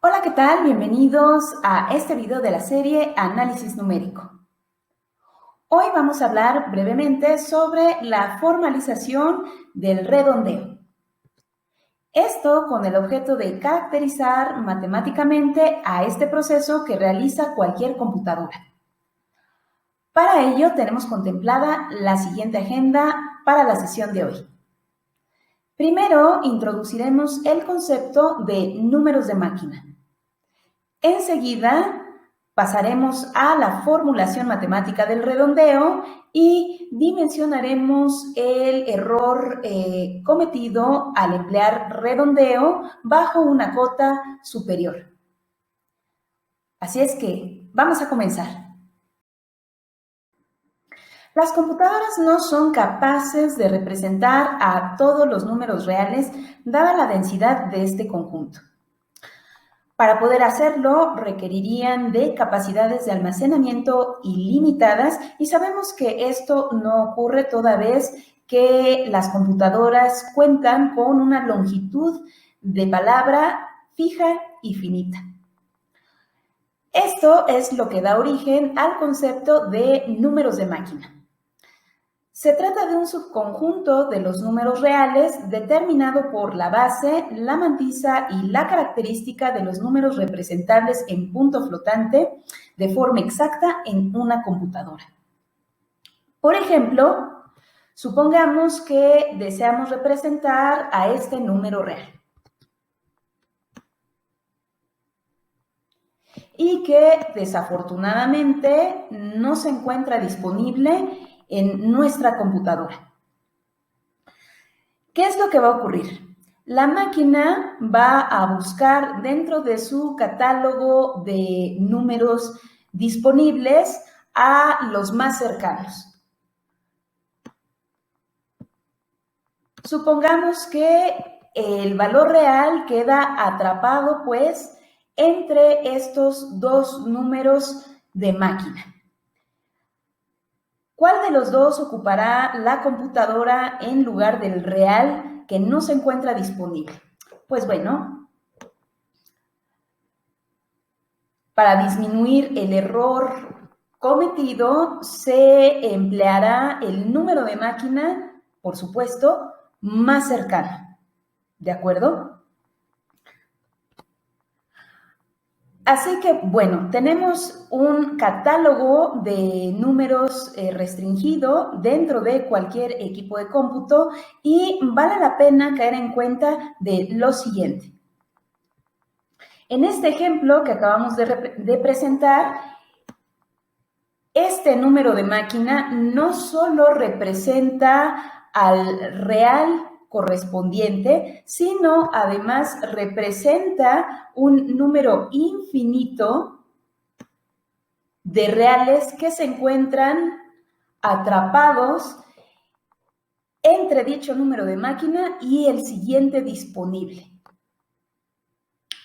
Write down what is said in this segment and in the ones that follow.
Hola, ¿qué tal? Bienvenidos a este video de la serie Análisis Numérico. Hoy vamos a hablar brevemente sobre la formalización del redondeo. Esto con el objeto de caracterizar matemáticamente a este proceso que realiza cualquier computadora. Para ello tenemos contemplada la siguiente agenda para la sesión de hoy. Primero, introduciremos el concepto de números de máquina. Enseguida, pasaremos a la formulación matemática del redondeo y dimensionaremos el error cometido al emplear redondeo bajo una cota superior. Así es que vamos a comenzar. Las computadoras no son capaces de representar a todos los números reales dada la densidad de este conjunto. Para poder hacerlo, requerirían de capacidades de almacenamiento ilimitadas y sabemos que esto no ocurre toda vez que las computadoras cuentan con una longitud de palabra fija y finita. Esto es lo que da origen al concepto de números de máquina. Se trata de un subconjunto de los números reales determinado por la base, la mantisa y la característica de los números representables en punto flotante de forma exacta en una computadora. Por ejemplo, supongamos que deseamos representar a este número real y que desafortunadamente no se encuentra disponible en nuestra computadora. ¿Qué es lo que va a ocurrir? La máquina va a buscar dentro de su catálogo de números disponibles a los más cercanos. Supongamos que el valor real queda atrapado, pues, entre estos dos números de máquina. ¿Cuál de los dos ocupará la computadora en lugar del real que no se encuentra disponible? Pues bueno, para disminuir el error cometido, se empleará el número de máquina, por supuesto, más cercano. ¿De acuerdo? Así que, bueno, tenemos un catálogo de números restringido dentro de cualquier equipo de cómputo y vale la pena caer en cuenta de lo siguiente. En este ejemplo que acabamos de presentar, este número de máquina no solo representa al real correspondiente, sino además representa un número infinito de reales que se encuentran atrapados entre dicho número de máquina y el siguiente disponible.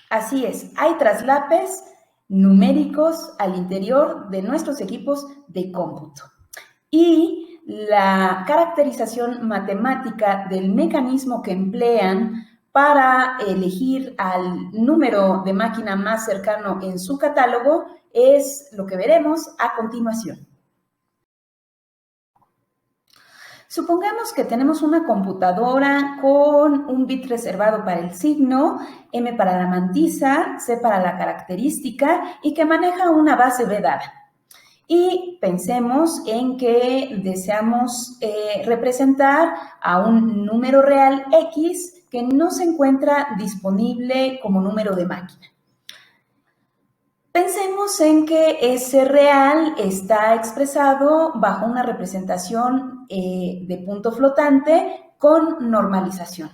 Así es, hay traslapes numéricos al interior de nuestros equipos de cómputo. Y la caracterización matemática del mecanismo que emplean para elegir al número de máquina más cercano en su catálogo es lo que veremos a continuación. Supongamos que tenemos una computadora con un bit reservado para el signo, M para la mantisa, C para la característica y que maneja una base B dada. Y pensemos en que deseamos representar a un número real X que no se encuentra disponible como número de máquina. Pensemos en que ese real está expresado bajo una representación de punto flotante con normalización.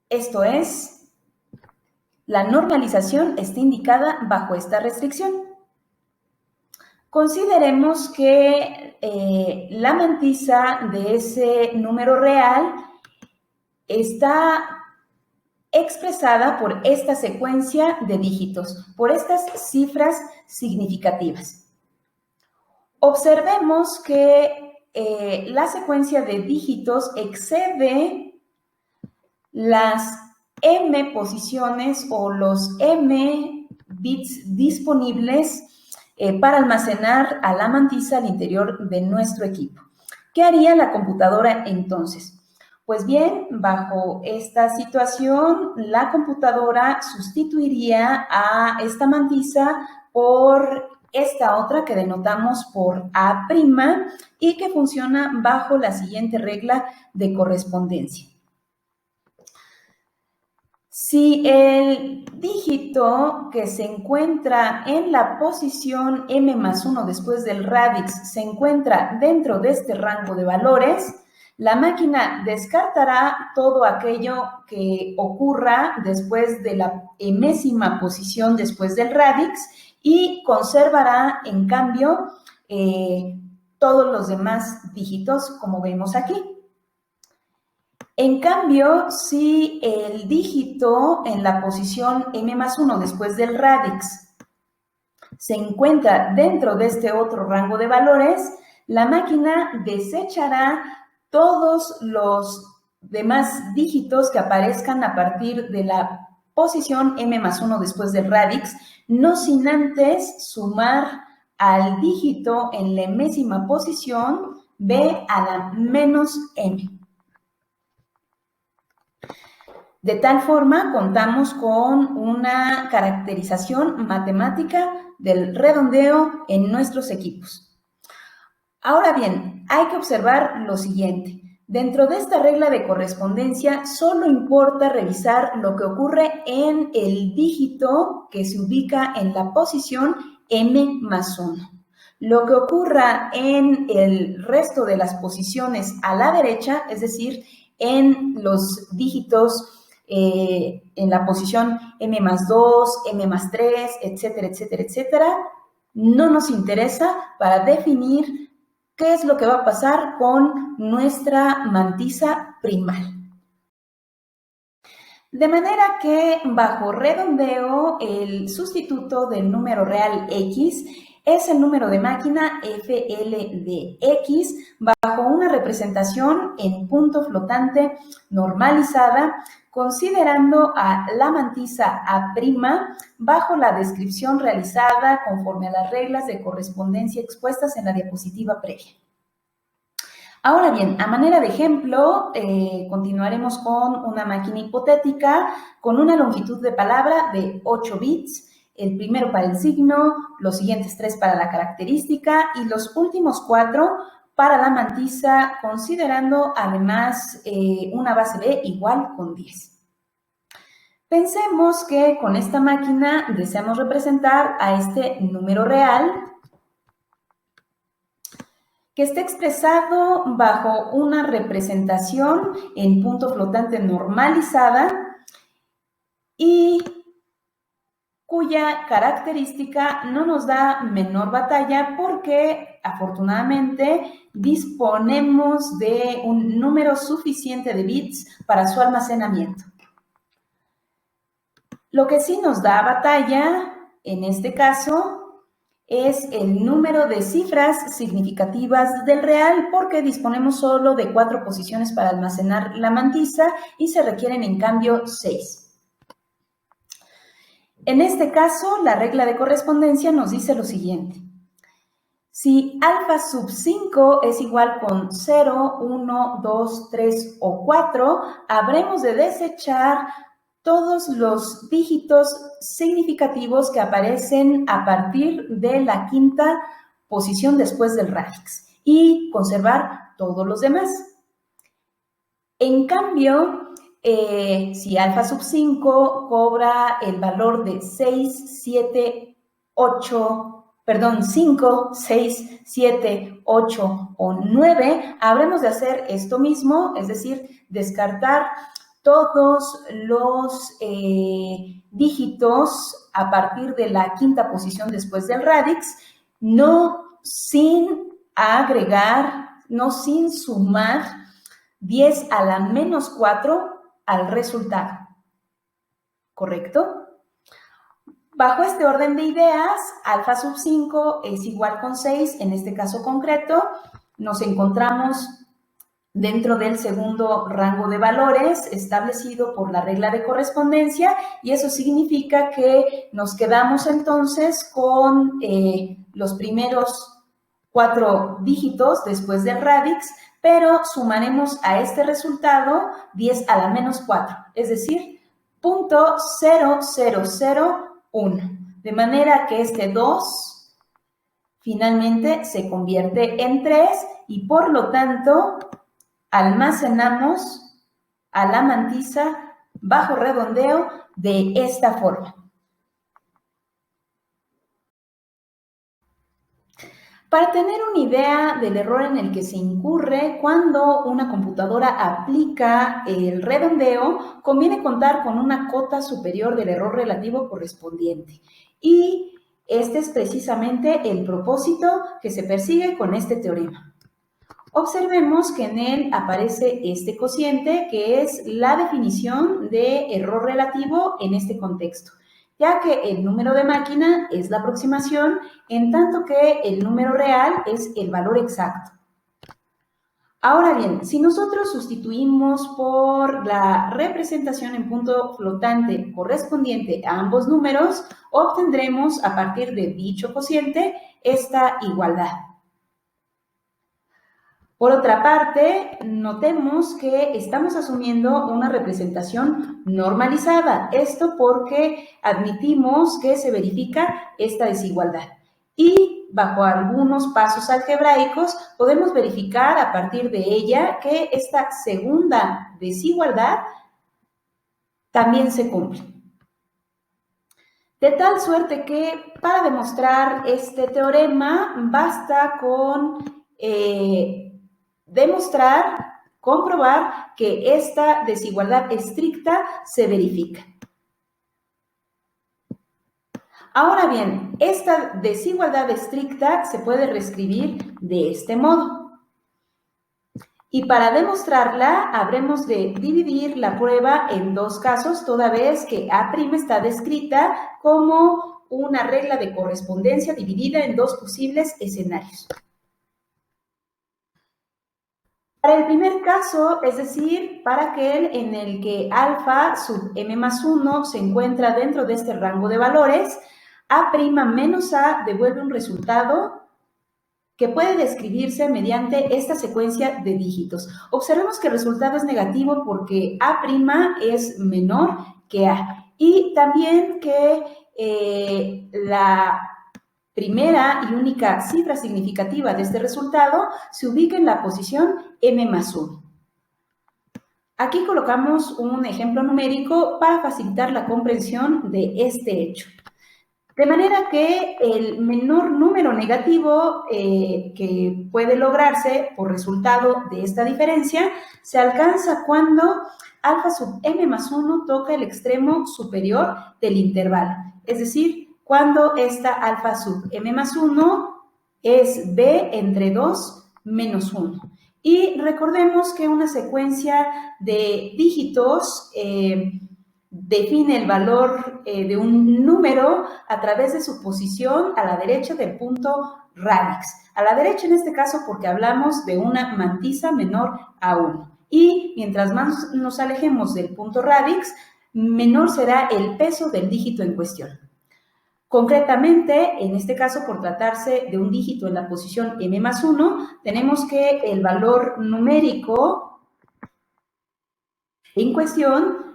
Esto es, la normalización está indicada bajo esta restricción. Consideremos que la mantisa de ese número real está expresada por esta secuencia de dígitos, por estas cifras significativas. Observemos que la secuencia de dígitos excede las m posiciones o los m bits disponibles para almacenar a la mantisa al interior de nuestro equipo. ¿Qué haría la computadora entonces? Pues bien, bajo esta situación, la computadora sustituiría a esta mantisa por esta otra que denotamos por A' y que funciona bajo la siguiente regla de correspondencia. Si el dígito que se encuentra en la posición m+1 después del radix se encuentra dentro de este rango de valores, la máquina descartará todo aquello que ocurra después de la enésima posición después del radix y conservará, en cambio, todos los demás dígitos, como vemos aquí. En cambio, si el dígito en la posición m+1 después del radix se encuentra dentro de este otro rango de valores, la máquina desechará todos los demás dígitos que aparezcan a partir de la posición m+1 después del radix, no sin antes sumar al dígito en la enésima posición b a la menos m. De tal forma, contamos con una caracterización matemática del redondeo en nuestros equipos. Ahora bien, hay que observar lo siguiente. Dentro de esta regla de correspondencia, solo importa revisar lo que ocurre en el dígito que se ubica en la posición m+1. Lo que ocurra en el resto de las posiciones a la derecha, es decir, en los dígitos en la posición m+2, m+3, etcétera, etcétera, etcétera, no nos interesa para definir qué es lo que va a pasar con nuestra mantisa primal. De manera que bajo redondeo, el sustituto del número real x es el número de máquina FL de x bajo una representación en punto flotante normalizada, considerando a la mantisa A' bajo la descripción realizada conforme a las reglas de correspondencia expuestas en la diapositiva previa. Ahora bien, a manera de ejemplo, continuaremos con una máquina hipotética con una longitud de palabra de 8 bits, el primero para el signo, los siguientes 3 para la característica y los últimos 4 para la mantisa, considerando además una base B igual con 10. Pensemos que con esta máquina deseamos representar a este número real que está expresado bajo una representación en punto flotante normalizada y cuya característica no nos da menor batalla porque afortunadamente disponemos de un número suficiente de bits para su almacenamiento. Lo que sí nos da batalla, en este caso, es el número de cifras significativas del real porque disponemos solo de 4 posiciones para almacenar la mantisa y se requieren en cambio 6. En este caso, la regla de correspondencia nos dice lo siguiente. Si alfa sub 5 es igual con 0, 1, 2, 3 o 4, habremos de desechar todos los dígitos significativos que aparecen a partir de la quinta posición después del radix y conservar todos los demás. En cambio, si alfa sub 5 cobra el valor de 5, 6, 7, 8 o 9, habremos de hacer esto mismo, es decir, descartar todos los dígitos a partir de la quinta posición después del radix, no sin agregar, no sin sumar 10 a la menos 4 al resultado. ¿Correcto? Bajo este orden de ideas, alfa sub 5 es igual con 6, en este caso concreto, nos encontramos dentro del segundo rango de valores establecido por la regla de correspondencia, y eso significa que nos quedamos entonces con los primeros 4 dígitos después del radix, pero sumaremos a este resultado 10 a la menos 4, es decir, 0.0001, de manera que este 2 finalmente se convierte en 3 y por lo tanto almacenamos a la mantisa bajo redondeo de esta forma. Para tener una idea del error en el que se incurre cuando una computadora aplica el redondeo, conviene contar con una cota superior del error relativo correspondiente. Y este es precisamente el propósito que se persigue con este teorema. Observemos que en él aparece este cociente, que es la definición de error relativo en este contexto, ya que el número de máquina es la aproximación, en tanto que el número real es el valor exacto. Ahora bien, si nosotros sustituimos por la representación en punto flotante correspondiente a ambos números, obtendremos a partir de dicho cociente esta igualdad. Por otra parte, notemos que estamos asumiendo una representación normalizada. Esto porque admitimos que se verifica esta desigualdad. Y bajo algunos pasos algebraicos podemos verificar a partir de ella que esta segunda desigualdad también se cumple. De tal suerte que para demostrar este teorema basta con comprobar que esta desigualdad estricta se verifica. Ahora bien, esta desigualdad estricta se puede reescribir de este modo. Y para demostrarla, habremos de dividir la prueba en 2 casos, toda vez que A' está descrita como una regla de correspondencia dividida en 2 posibles escenarios. Para el primer caso, es decir, para aquel en el que alfa sub m más 1 se encuentra dentro de este rango de valores, A' menos A devuelve un resultado que puede describirse mediante esta secuencia de dígitos. Observemos que el resultado es negativo porque A' es menor que A. Y también que la primera y única cifra significativa de este resultado se ubica en la posición m más 1. Aquí colocamos un ejemplo numérico para facilitar la comprensión de este hecho. De manera que el menor número negativo que puede lograrse por resultado de esta diferencia se alcanza cuando alfa sub m más 1 toca el extremo superior del intervalo, es decir, cuando esta alfa sub m más 1 es b entre 2 menos 1. Y recordemos que una secuencia de dígitos define el valor de un número a través de su posición a la derecha del punto radix. A la derecha en este caso porque hablamos de una mantisa menor a 1. Y mientras más nos alejemos del punto radix, menor será el peso del dígito en cuestión. Concretamente, en este caso, por tratarse de un dígito en la posición m más 1, tenemos que el valor numérico en cuestión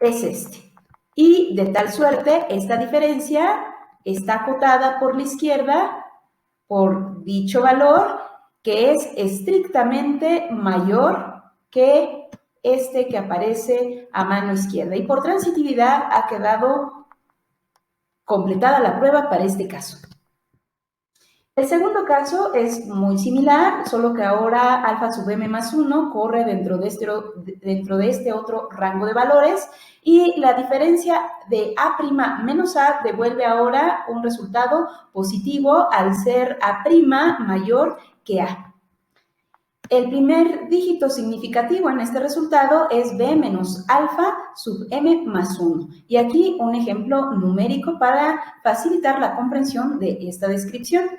es este. Y de tal suerte, esta diferencia está acotada por la izquierda por dicho valor, que es estrictamente mayor que este que aparece a mano izquierda. Y por transitividad ha quedado completada la prueba para este caso. El segundo caso es muy similar, solo que ahora alfa sub m más 1 corre dentro de este otro rango de valores y la diferencia de A' menos A devuelve ahora un resultado positivo al ser A' mayor que A. El primer dígito significativo en este resultado es b menos alfa sub m más 1. Y aquí un ejemplo numérico para facilitar la comprensión de esta descripción.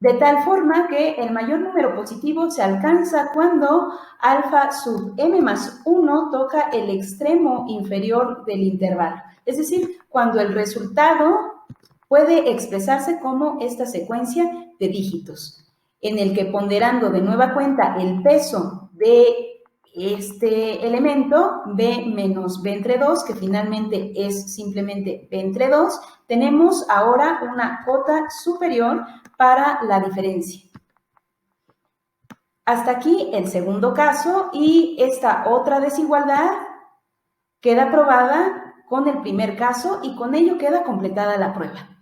de tal forma que el mayor número positivo se alcanza cuando alfa sub m más 1 toca el extremo inferior del intervalo. Es decir, cuando el resultado puede expresarse como esta secuencia de dígitos, en el que ponderando de nueva cuenta el peso de este elemento, b menos b entre 2, que finalmente es simplemente b entre 2, tenemos ahora una cota superior para la diferencia. Hasta aquí el segundo caso, y esta otra desigualdad queda probada con el primer caso y con ello queda completada la prueba.